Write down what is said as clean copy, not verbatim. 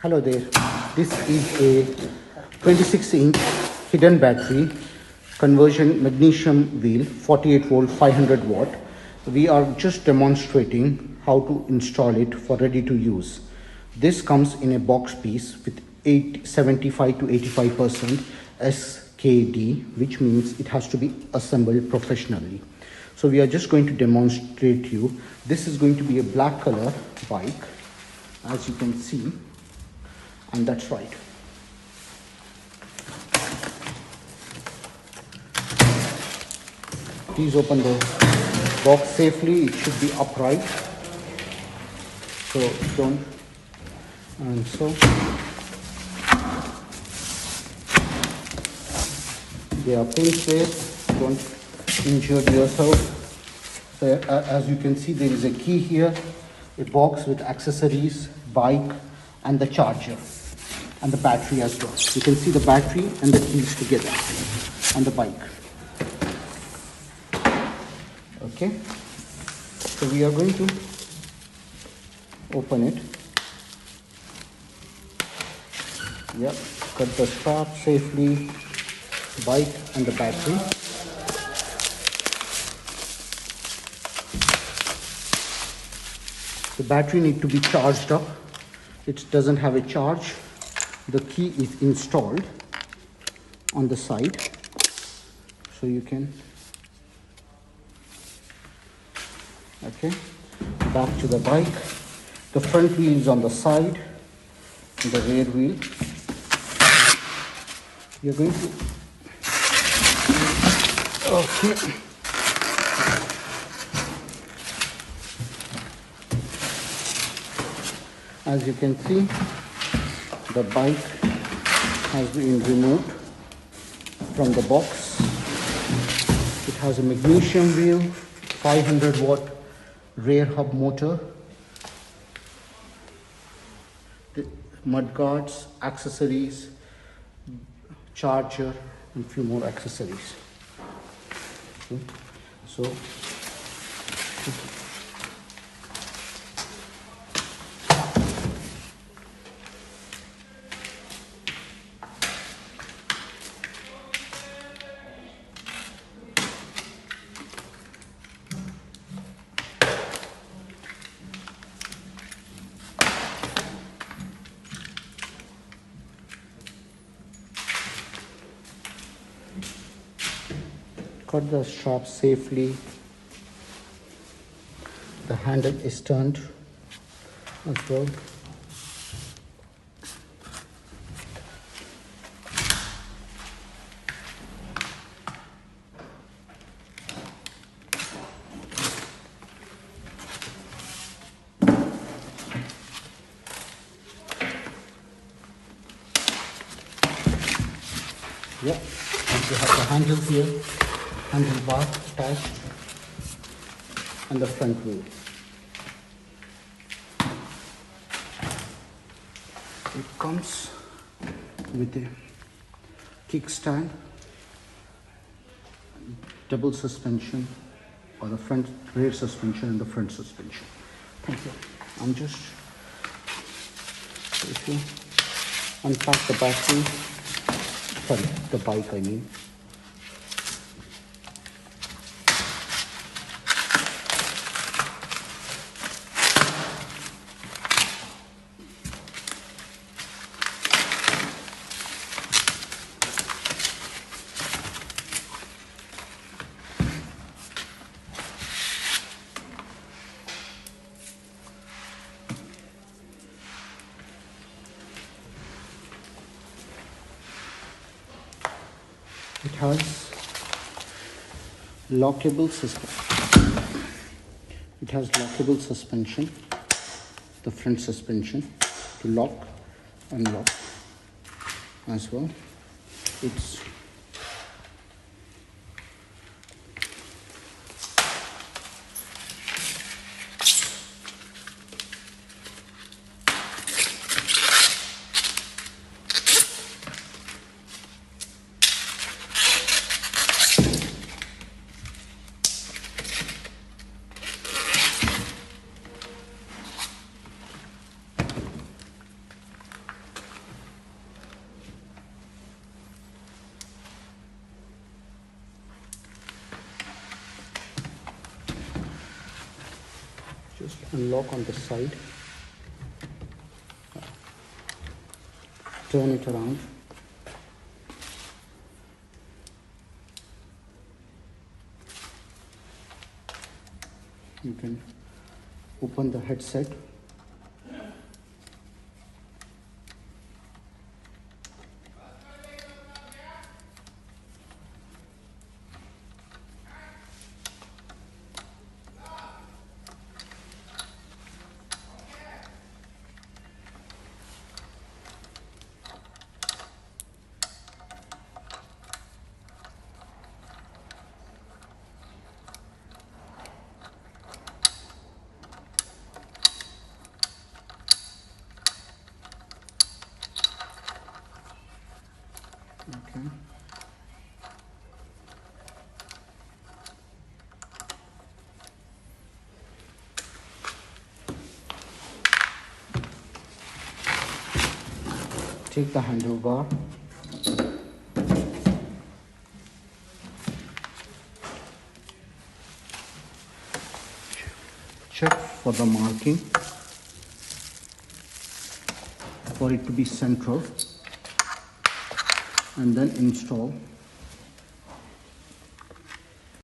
Hello there. This is a 26-inch hidden battery conversion magnesium wheel, 48 volt, 500 watt. We are just demonstrating how to install it for ready to use. This comes in a box piece with 75 to 85% SKD, which means it has to be assembled professionally. So we are just going to demonstrate you. This is going to be a black color bike, as you can see, and that's right. Please open the box safely. It should be upright, so don't. And so they are paint based. Don't injure yourself. So as you can see, there is a key here, a box with accessories, bike, and the charger, and the battery as well. You can see the battery and the keys together, and the bike. Okay, so we are going to open it. Yep, cut the strap safely, bike and the battery. The battery needs to be charged up. It doesn't have a charge. The key is installed on the side, so you can. Okay, back to the bike. The front wheel is on the side, and the rear wheel. You're going to. Okay. As you can see, the bike has been removed from the box. It has a magnesium wheel, 500 watt rear hub motor, the mud guards, accessories, charger, and a few more accessories. So cut the strap safely. The handle is turned as well. Yep, you have the handle here, handlebar attached, and the front wheel. It comes with a kickstand, double suspension, or the front rear suspension and the front suspension. Thank you. I'm just, if you unpack the battery, sorry, the bike I mean. It has lockable suspension. It has lockable suspension, the front suspension to lock, unlock as well. It's Unlock on the side, turn it around, you can open the headset, okay. Take the handlebar, check for the marking for it to be central, and then install.